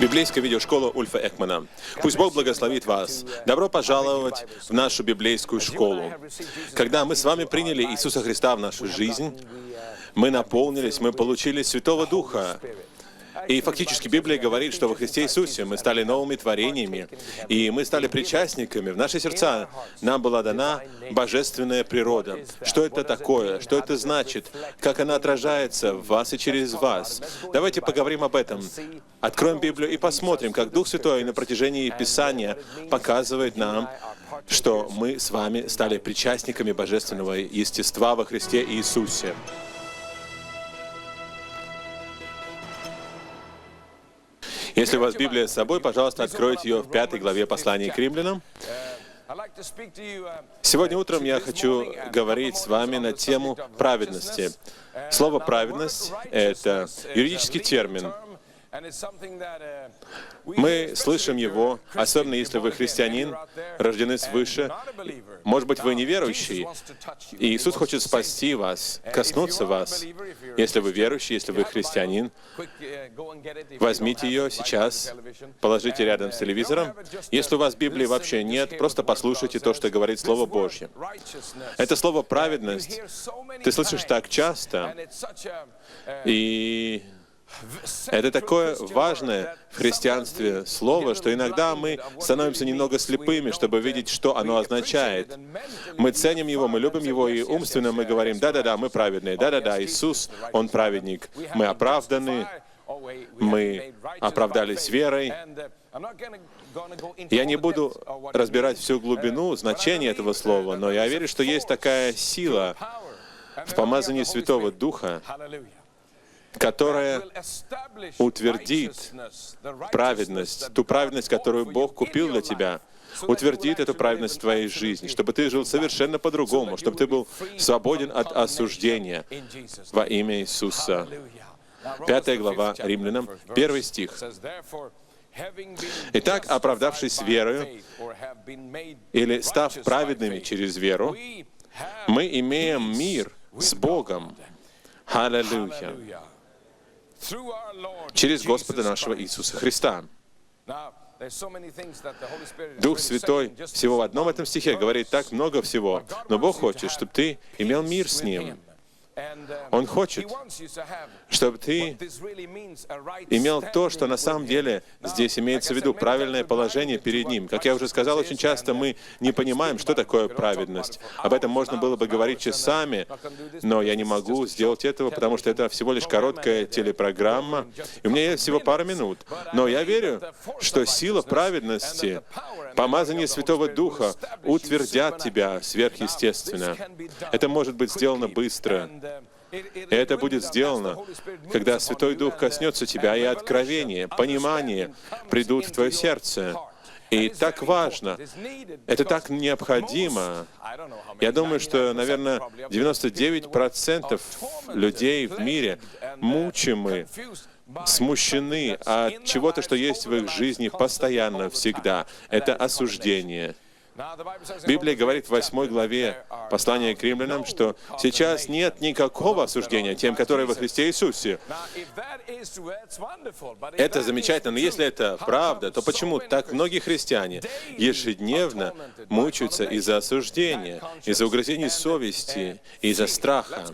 Библейская видеошкола Ульфа Экмана. Пусть Бог благословит вас. Добро пожаловать в нашу библейскую школу. Когда мы с вами приняли Иисуса Христа в нашу жизнь, мы наполнились, мы получили Святого Духа. И фактически Библия говорит, что во Христе Иисусе мы стали новыми творениями, и мы стали причастниками. В наши сердца нам была дана божественная природа. Что это такое? Что это значит? Как она отражается в вас и через вас? Давайте поговорим об этом. Откроем Библию и посмотрим, как Дух Святой на протяжении Писания показывает нам, что мы с вами стали причастниками божественного естества во Христе Иисусе. Если у вас Библия с собой, пожалуйста, откройте ее в 5 главе послания к Римлянам. Сегодня утром я хочу говорить с вами на тему праведности. Слово «праведность» — это юридический термин. Мы слышим его, особенно если вы христианин, рождены свыше. Может быть, вы неверующий, и Иисус хочет спасти вас, коснуться вас. Если вы верующий, если вы христианин, возьмите ее сейчас, положите рядом с телевизором. Если у вас Библии вообще нет, просто послушайте то, что говорит Слово Божье. Это слово «праведность» ты слышишь так часто, и это такое важное в христианстве слово, что иногда мы становимся немного слепыми, чтобы видеть, что оно означает. Мы ценим его, мы любим его, и умственно мы говорим: да-да-да, мы праведные, да-да-да, Иисус, Он праведник, мы оправданы, мы оправдались верой. Я не буду разбирать всю глубину значения этого слова, но я верю, что есть такая сила в помазании Святого Духа, которая утвердит праведность, ту праведность, которую Бог купил для тебя, утвердит эту праведность в твоей жизни, чтобы ты жил совершенно по-другому, чтобы ты был свободен от осуждения во имя Иисуса. 5 глава Римлянам, 1 стих. «Итак, оправдавшись верою, или став праведными через веру, мы имеем мир с Богом». Аллилуйя! Через Господа нашего Иисуса Христа. Дух Святой всего в одном этом стихе говорит так много всего, но Бог хочет, чтобы ты имел мир с Ним. Он хочет, чтобы ты имел то, что на самом деле здесь имеется в виду, правильное положение перед Ним. Как я уже сказал, очень часто мы не понимаем, что такое праведность. Об этом можно было бы говорить часами, но я не могу сделать этого, потому что это всего лишь короткая телепрограмма, и у меня есть всего пара минут. Но я верю, что сила праведности, помазание Святого Духа утвердят тебя сверхъестественно. Это может быть сделано быстро. И это будет сделано, когда Святой Дух коснется тебя, и откровение, понимание придут в твое сердце. И так важно, это так необходимо. Я думаю, что, наверное, 99% людей в мире мучимы, смущены от чего-то, что есть в их жизни постоянно, всегда. Это осуждение. Библия говорит в 8 главе послания к Римлянам, что сейчас нет никакого осуждения тем, которые во Христе Иисусе. Это замечательно, но если это правда, то почему так многие христиане ежедневно мучаются из-за осуждения, из-за угрызений совести, из-за страха?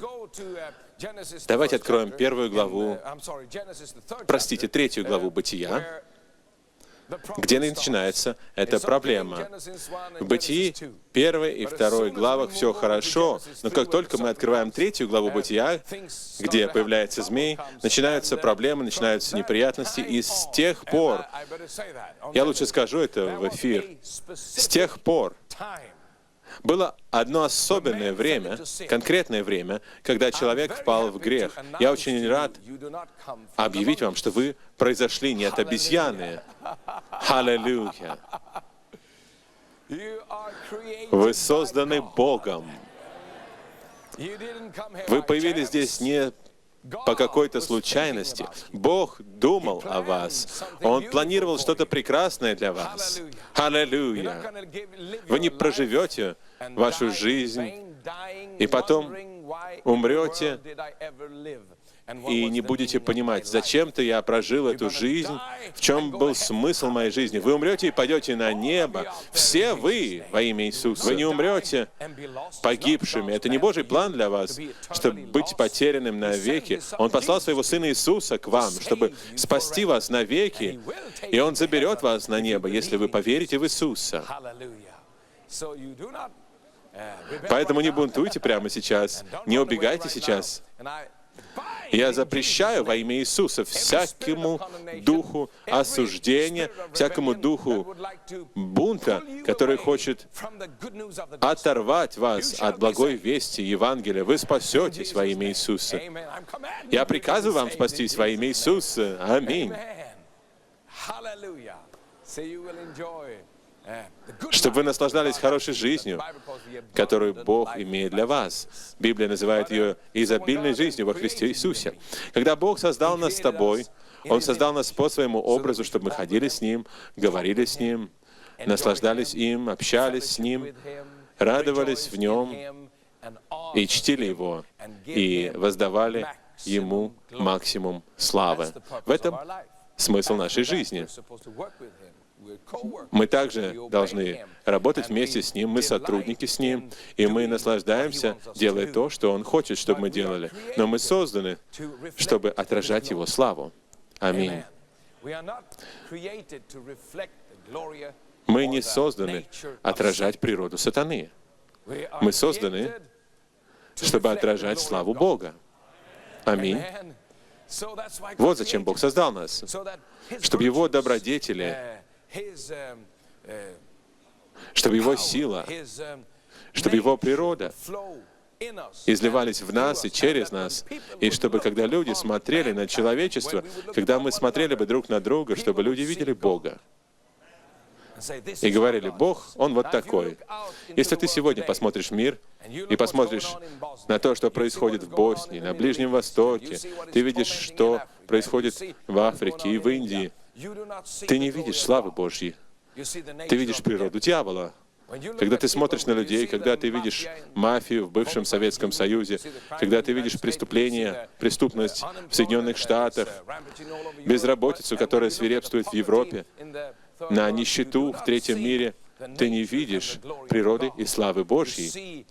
Давайте откроем 3 главу Бытия, где начинается эта проблема. В Бытии 1 и 2 главах все хорошо, но как только мы открываем 3 главу Бытия, где появляется змей, начинаются проблемы, начинаются неприятности, и с тех пор, я лучше скажу это в эфир, с тех пор было одно особенное время, конкретное время, когда человек впал в грех. Я очень рад объявить вам, что вы произошли не от обезьяны. Аллилуйя! Вы созданы Богом. Вы появились здесь не по какой-то случайности. Бог думал о вас. Он планировал что-то прекрасное для вас. Аллилуйя! Вы не проживете вашу жизнь и потом умрете и не будете понимать, зачем-то я прожил эту жизнь, в чем был смысл моей жизни. Вы умрете и пойдете на небо. Все вы во имя Иисуса. Вы не умрете погибшими. Это не Божий план для вас, чтобы быть потерянным навеки. Он послал Своего Сына Иисуса к вам, чтобы спасти вас навеки, и Он заберет вас на небо, если вы поверите в Иисуса. Поэтому не бунтуйте прямо сейчас, не убегайте сейчас. Я запрещаю во имя Иисуса всякому духу осуждения, всякому духу бунта, который хочет оторвать вас от благой вести Евангелия. Вы спасетесь во имя Иисуса. Я приказываю вам спастись во имя Иисуса. Аминь. Чтобы вы наслаждались хорошей жизнью, которую Бог имеет для вас. Библия называет ее изобильной жизнью во Христе Иисусе. Когда Бог создал нас с тобой, Он создал нас по Своему образу, чтобы мы ходили с Ним, говорили с Ним, наслаждались им, общались с Ним, радовались в Нем и чтили Его, и воздавали Ему максимум славы. В этом смысл нашей жизни. Мы также должны работать вместе с Ним, мы сотрудники с Ним, и мы наслаждаемся, делая то, что Он хочет, чтобы мы делали. Но мы созданы, чтобы отражать Его славу. Аминь. Мы не созданы отражать природу сатаны. Мы созданы, чтобы отражать славу Бога. Аминь. Вот зачем Бог создал нас, чтобы Его добродетели, чтобы Его сила, чтобы Его природа изливались в нас и через нас, и чтобы, когда люди смотрели на человечество, когда мы смотрели бы друг на друга, чтобы люди видели Бога и говорили: Бог, Он вот такой. Если ты сегодня посмотришь в мир и посмотришь на то, что происходит в Боснии, на Ближнем Востоке, ты видишь, что происходит в Африке и в Индии, ты не видишь славы Божьей. Ты видишь природу дьявола. Когда ты смотришь на людей, когда ты видишь мафию в бывшем Советском Союзе, когда ты видишь преступления, преступность в Соединенных Штатах, безработицу, которая свирепствует в Европе, на нищету в третьем мире, ты не видишь природы и славы Божьей.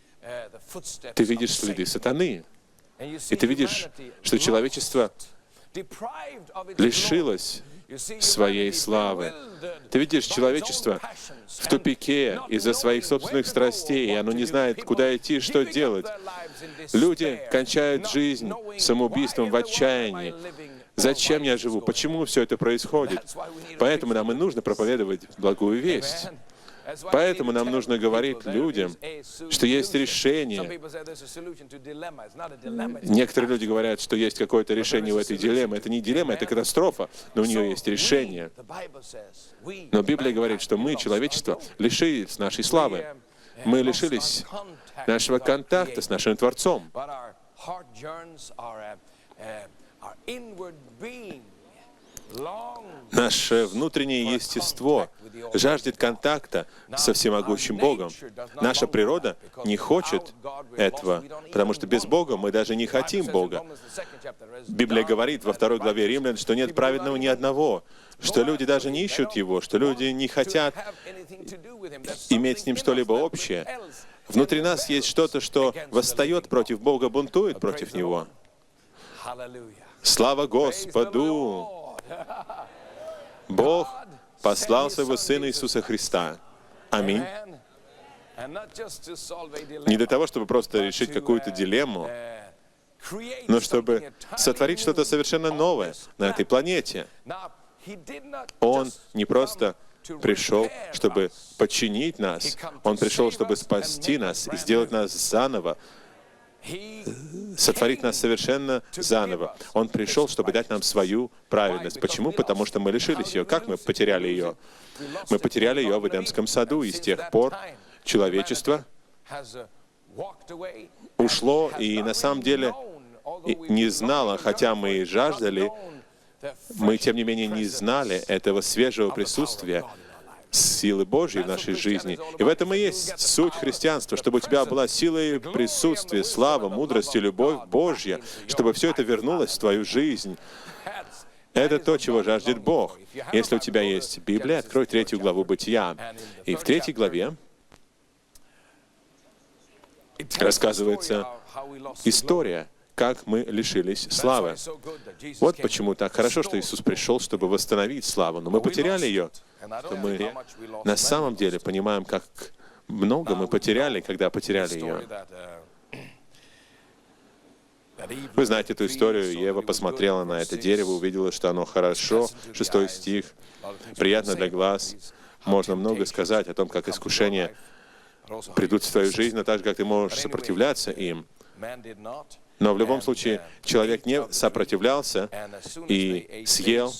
Ты видишь следы сатаны. И ты видишь, что человечество лишилось своей славы. Ты видишь человечество в тупике из-за своих собственных страстей, и оно не знает, куда идти, что делать. Люди кончают жизнь самоубийством в отчаянии. Зачем я живу? Почему все это происходит? Поэтому нам и нужно проповедовать благую весть. Поэтому нам нужно говорить людям, что есть решение. Некоторые люди говорят, что есть какое-то решение в этой дилемме. Это не дилемма, это катастрофа, но у нее есть решение. Но Библия говорит, что мы, человечество, лишились нашей славы. Мы лишились нашего контакта с нашим Творцом. Наше внутреннее естество жаждет контакта со всемогущим Богом. Наша природа не хочет этого, потому что без Бога мы даже не хотим Бога. Библия говорит во 2 главе Римлян, что нет праведного ни одного, что люди даже не ищут Его, что люди не хотят иметь с Ним что-либо общее. Внутри нас есть что-то, что восстает против Бога, бунтует против Него. Слава Господу! Бог послал Своего Сына Иисуса Христа. Аминь. Не для того, чтобы просто решить какую-то дилемму, но чтобы сотворить что-то совершенно новое на этой планете. Он не просто пришел, чтобы подчинить нас, Он пришел, чтобы спасти нас и сделать нас заново, сотворить нас совершенно заново. Он пришел, чтобы дать нам свою праведность. Почему? Потому что мы лишились ее. Как мы потеряли ее? Мы потеряли ее в Эдемском саду, и с тех пор человечество ушло и на самом деле не знало, хотя мы и жаждали, мы, тем не менее, не знали этого свежего присутствия силы Божьей в нашей жизни. И в этом и есть суть христианства, чтобы у тебя была сила и присутствие, слава, мудрость и любовь Божья, чтобы все это вернулось в твою жизнь. Это то, чего жаждет Бог. Если у тебя есть Библия, открой 3 главу Бытия. И в 3 главе рассказывается история, как мы лишились славы. Вот почему так хорошо, что Иисус пришел, чтобы восстановить славу. Но мы потеряли ее. Мы на самом деле понимаем, как много мы потеряли, когда потеряли ее. Вы знаете эту историю. Ева посмотрела на это дерево, увидела, что оно хорошо. 6 стих. Приятно для глаз. Можно много сказать о том, как искушения придут в твою жизнь, но так же, как ты можешь сопротивляться им. Но в любом случае, человек не сопротивлялся и съел.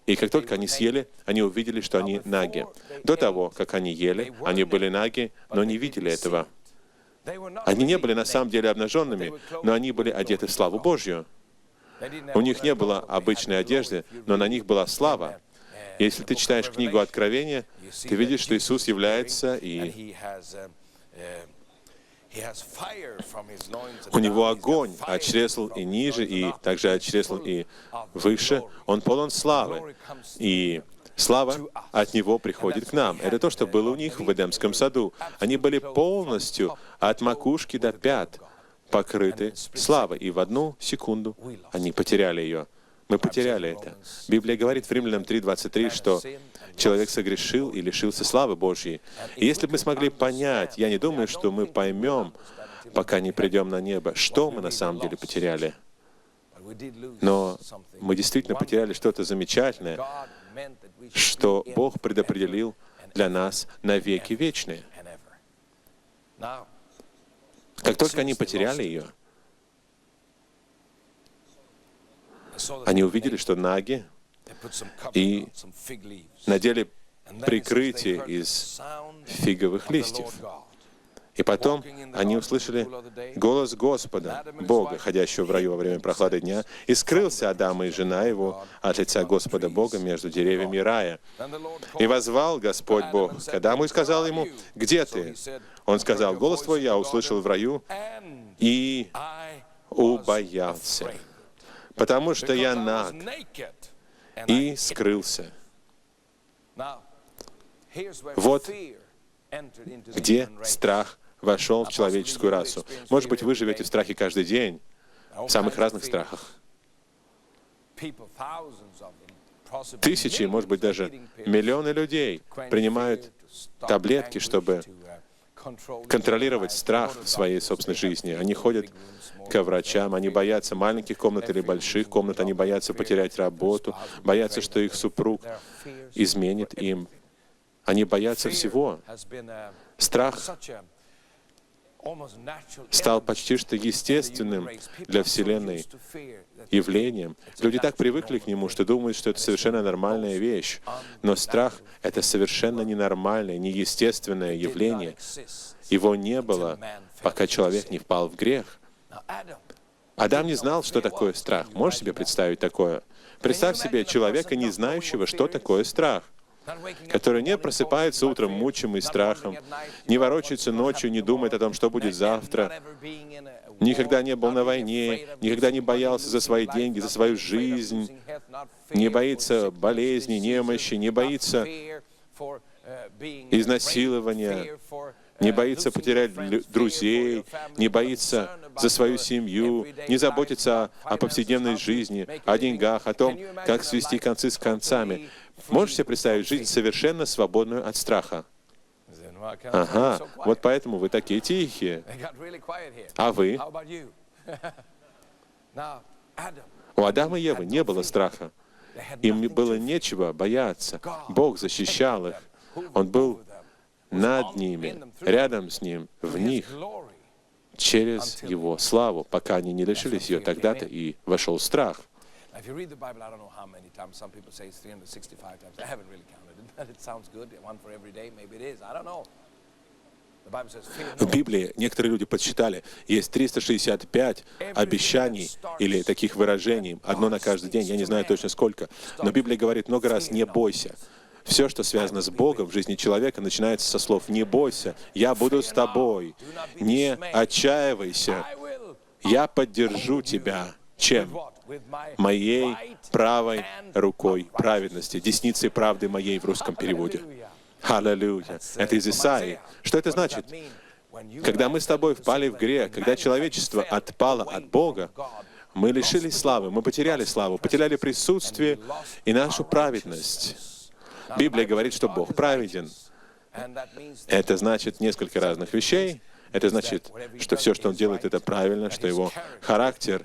И как только они съели, они увидели, что они наги. До того, как они ели, они были наги, но не видели этого. Они не были на самом деле обнаженными, но они были одеты в славу Божью. У них не было обычной одежды, но на них была слава. Если ты читаешь книгу Откровения, ты видишь, что Иисус является, и у Него огонь от чресл и ниже, и также от чресл и выше. Он полон славы. И слава от Него приходит к нам. Это то, что было у них в Эдемском саду. Они были полностью от макушки до пят покрыты славой. И в одну секунду они потеряли ее. Мы потеряли это. Библия говорит в Римлянам 3:23, что человек согрешил и лишился славы Божьей. И если бы мы смогли понять, я не думаю, что мы поймем, пока не придем на небо, что мы на самом деле потеряли. Но мы действительно потеряли что-то замечательное, что Бог предопределил для нас на веки вечные. Как только они потеряли ее, они увидели, что наги, и надели прикрытие из фиговых листьев. И потом они услышали голос Господа, Бога, ходящего в раю во время прохлады дня, и скрылся Адам и жена его от лица Господа Бога между деревьями рая. И возвал Господь Бог к Адаму и сказал ему: «Где ты?» Он сказал: «Голос твой я услышал в раю и убоялся, потому что я наг, и скрылся». Вот где страх вошел в человеческую расу. Может быть, вы живете в страхе каждый день, в самых разных страхах. Тысячи, может быть, даже миллионы людей принимают таблетки, чтобы контролировать страх в своей собственной жизни. Они ходят к врачам, они боятся маленьких комнат или больших комнат, они боятся потерять работу, боятся, что их супруг изменит им. Они боятся всего. Страх стал почти что естественным для Вселенной явлением. Люди так привыкли к нему, что думают, что это совершенно нормальная вещь. Но страх — это совершенно ненормальное, неестественное явление. Его не было, пока человек не впал в грех. Адам не знал, что такое страх. Можешь себе представить такое? Представь себе человека, не знающего, что такое страх, который не просыпается утром мучимый страхом, не ворочается ночью, не думает о том, что будет завтра, никогда не был на войне, никогда не боялся за свои деньги, за свою жизнь, не боится болезней, немощи, не боится изнасилования, не боится потерять друзей, не боится за свою семью, не заботится о повседневной жизни, о деньгах, о том, как свести концы с концами. Можете себе представить жизнь совершенно свободную от страха? Ага, вот поэтому вы такие тихие. А вы? У Адама и Евы не было страха. Им было нечего бояться. Бог защищал их. Он был над ними, рядом с ним, в них, через Его славу, пока они не лишились ее тогда-то, и вошел страх. If you read the Bible, I don't know how many times. Some people say it's 365 times. I haven't really counted it. It sounds good. One for every day. Maybe it is. I don't know. The Bible says, fear В no. Библии некоторые люди подсчитали, есть 365 обещаний или таких выражений, одно на каждый день, я не знаю точно сколько, но Библия говорит много раз «не бойся». Все, что связано с Богом в жизни человека, начинается со слов «Не бойся, я буду с тобой, не отчаивайся, я поддержу тебя». Чем? Моей правой рукой праведности, десницей правды моей в русском переводе. Аллилуйя. Это из Исаии. Что это значит? Когда мы с тобой впали в грех, когда человечество отпало от Бога, мы лишились славы, мы потеряли славу, потеряли присутствие и нашу праведность. Библия говорит, что Бог праведен. Это значит несколько разных вещей. Это значит, что все, что Он делает, это правильно, что Его характер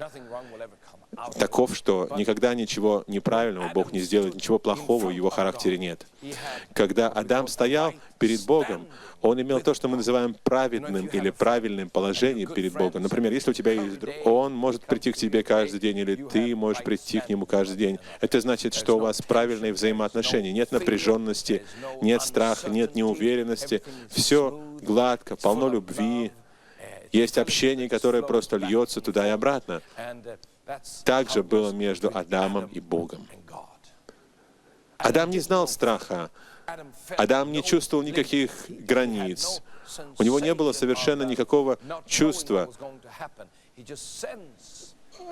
таков, что никогда ничего неправильного Бог не сделает, ничего плохого в Его характере нет. Когда Адам стоял перед Богом, он имел то, что мы называем праведным или правильным положением перед Богом. Например, если у тебя есть друг, он может прийти к тебе каждый день, или ты можешь прийти к нему каждый день. Это значит, что у вас правильные взаимоотношения. Нет напряженности, нет страха, нет неуверенности. Все гладко, полно любви. Есть общение, которое просто льется туда и обратно. Так же было между Адамом и Богом. Адам не знал страха. Адам не чувствовал никаких границ. У него не было совершенно никакого чувства.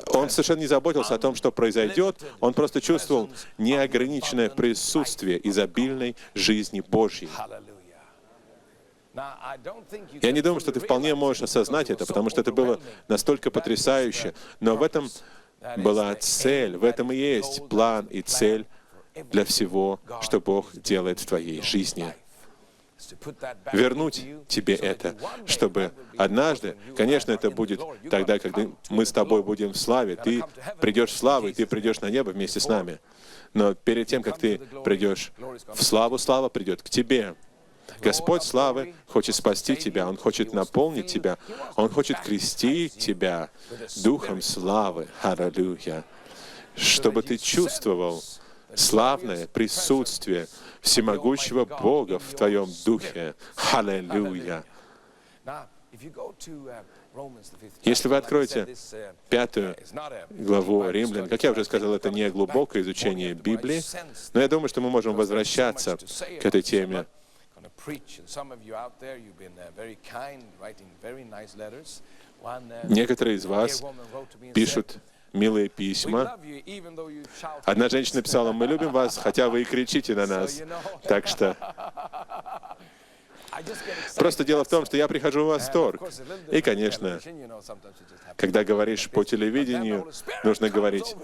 Он совершенно не заботился о том, что произойдет. Он просто чувствовал неограниченное присутствие изобильной жизни Божьей. Я не думаю, что ты вполне можешь осознать это, потому что это было настолько потрясающе. Но в этом была цель, в этом и есть план и цель для всего, что Бог делает в твоей жизни. Вернуть тебе это, чтобы однажды, конечно, это будет тогда, когда мы с тобой будем в славе, ты придешь в славу, и ты придешь на небо вместе с нами. Но перед тем, как ты придешь в славу, слава придет к тебе. Господь славы хочет спасти тебя, Он хочет наполнить тебя, Он хочет крестить тебя Духом славы. Аллилуйя. Чтобы ты чувствовал славное присутствие всемогущего Бога в твоем духе. Аллилуйя. Если вы откроете 5 главу Римлян, как я уже сказал, это не глубокое изучение Библии, но я думаю, что мы можем возвращаться к этой теме. Некоторые из вас пишут милые письма. Одна женщина написала: «Мы любим вас, хотя вы и кричите на нас». Так что просто дело в том, что я прихожу в восторг. И, конечно, когда говоришь по телевидению, нужно говорить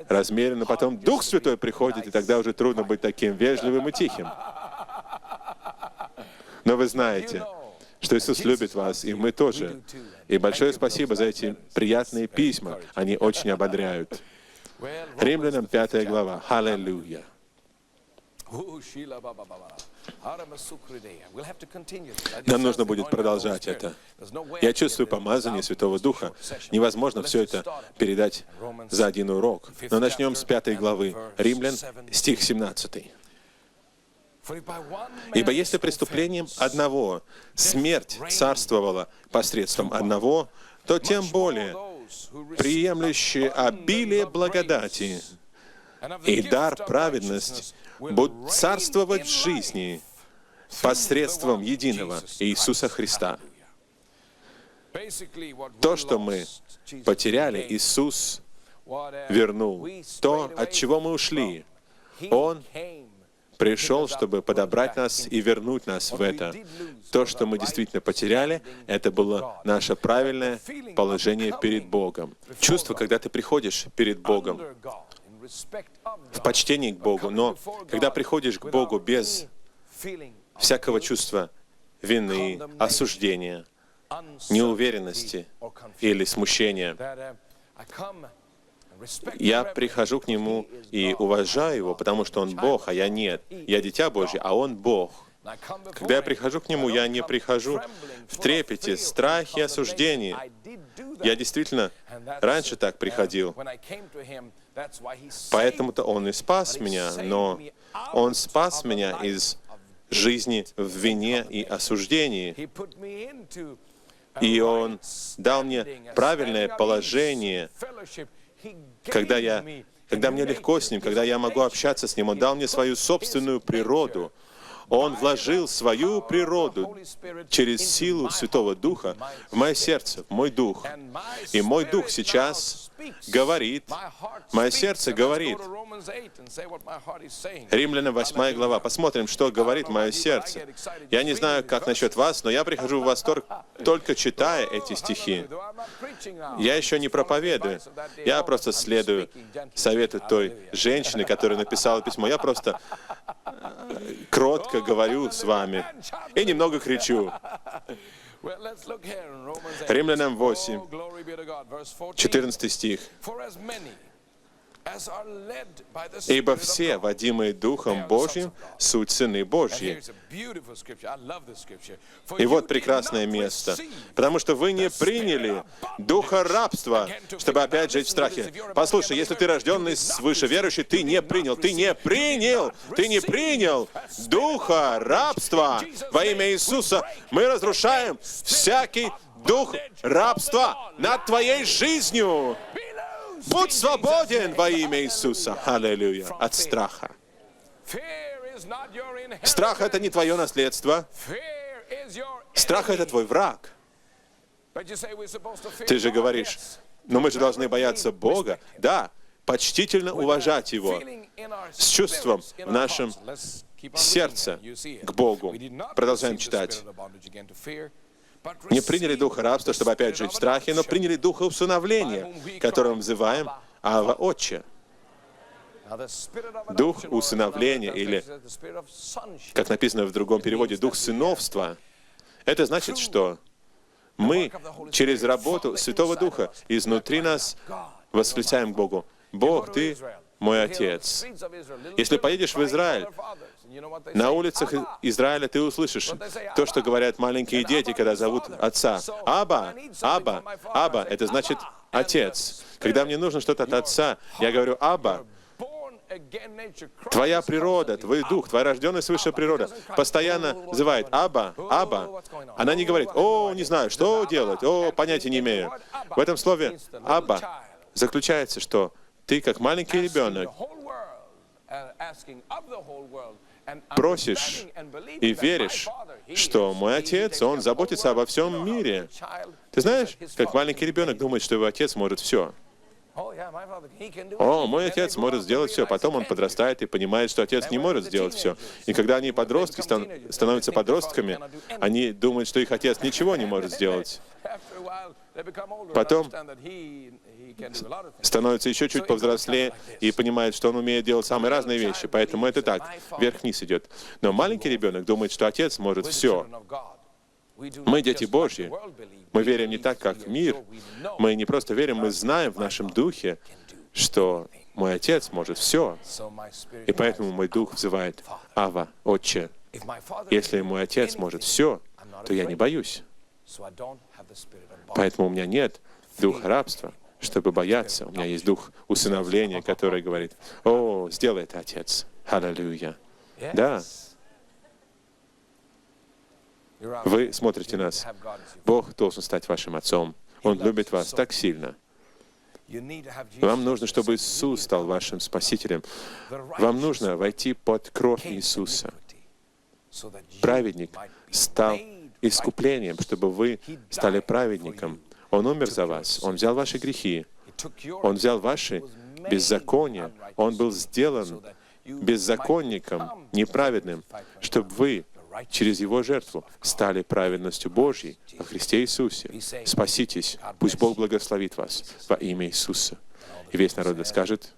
размеренно, потом Дух Святой приходит, и тогда уже трудно быть таким вежливым и тихим. Но вы знаете, что Иисус любит вас, и мы тоже. И большое спасибо за эти приятные письма. Они очень ободряют. Римлянам 5 глава. Аллилуйя. Нам нужно будет продолжать это. Я чувствую помазание Святого Духа. Невозможно все это передать за один урок. Но начнем с 5 главы Римлян, стих 17. «Ибо если преступлением одного смерть царствовала посредством одного, то тем более приемлющие обилие благодати и дар праведности будут царствовать в жизни посредством единого Иисуса Христа». То, что мы потеряли, Иисус вернул. То, от чего мы ушли, Он пришел, чтобы подобрать нас и вернуть нас в это. То, что мы действительно потеряли, это было наше правильное положение перед Богом. Чувство, когда ты приходишь перед Богом в почтении к Богу, но когда приходишь к Богу без всякого чувства вины, осуждения, неуверенности или смущения, я прихожу к Нему и уважаю Его, потому что Он Бог, а я нет. Я дитя Божье, а Он Бог. Когда я прихожу к Нему, я не прихожу в трепете, страхе и осуждении. Я действительно раньше так приходил. Поэтому-то Он и спас меня, но Он спас меня из жизни в вине и осуждении. И Он дал мне правильное положение, когда я когда мне легко с Ним, когда я могу общаться с Ним. Он дал мне свою собственную природу. Он вложил свою природу через силу Святого Духа в мое сердце, в мой дух. И мой дух сейчас говорит, мое сердце говорит. Римлянам 8 глава. Посмотрим, что говорит мое сердце. Я не знаю, как насчет вас, но я прихожу в восторг, только читая эти стихи. Я еще не проповедую. Я просто следую совету той женщины, которая написала письмо. Я просто кротко говорю с вами и немного кричу. Римлянам 8, 14 стих. «Ибо все, водимые Духом Божьим, суть сыны Божьи». И вот прекрасное место. «Потому что вы не приняли духа рабства, чтобы опять жить в страхе». Послушай, если ты рожденный свыше верующий, ты не принял духа рабства во имя Иисуса. Мы разрушаем всякий дух рабства над твоей жизнью. Будь свободен во имя Иисуса. Аллилуйя. От страха. Страх — это не твое наследство. Страх — это твой враг. Ты же говоришь, но мы же должны бояться Бога. Да, почтительно уважать Его. С чувством в нашем сердце к Богу. Продолжаем читать. Не приняли духа рабства, чтобы опять жить в страхе, но приняли духа усыновления, которым взываем Ава Отче. Дух усыновления, или, как написано в другом переводе, дух сыновства, это значит, что мы через работу Святого Духа изнутри нас восклицаем к Богу: «Бог, Ты мой Отец». Если поедешь в Израиль, на улицах Израиля ты услышишь то, что говорят маленькие дети, когда зовут Отца. «Аба, Аба, Аба» — это значит «Отец». Когда мне нужно что-то от Отца, я говорю: «Аба». Твоя природа, твой дух, твоя рожденная свыше природа постоянно называет «Аба, Аба». Она не говорит: «О, не знаю, что делать, о, понятия не имею». В этом слове «Аба» заключается, что ты, как маленький ребенок, просишь и веришь, что мой Отец, Он заботится обо всем мире. Ты знаешь, как маленький ребенок думает, что его Отец может все. О, мой Отец может сделать все. Потом он подрастает и понимает, что Отец не может сделать все. И когда они подростки, становятся подростками, они думают, что их Отец ничего не может сделать. Потом становится еще чуть повзрослее и понимает, что он умеет делать самые разные вещи. Поэтому это так, вверх-вниз идет. Но маленький ребенок думает, что Отец может все. Мы дети Божьи. Мы верим не так, как мир. Мы не просто верим, мы знаем в нашем духе, что мой Отец может все. И поэтому мой дух взывает: «Ава, Отче». Если мой Отец может все, то я не боюсь. Поэтому у меня нет духа рабства, чтобы бояться. У меня есть дух усыновления, который говорит: «О, сделай это, Отец». Аллилуйя. Да. Вы смотрите нас. Бог должен стать вашим Отцом. Он любит вас так сильно. Вам нужно, чтобы Иисус стал вашим Спасителем. Вам нужно войти под кровь Иисуса. Праведник стал искуплением, чтобы вы стали праведником. Он умер за вас. Он взял ваши грехи. Он взял ваши беззакония. Он был сделан беззаконником, неправедным, чтобы вы через Его жертву стали праведностью Божьей во Христе Иисусе. Спаситесь. Пусть Бог благословит вас во имя Иисуса. И весь народ скажет: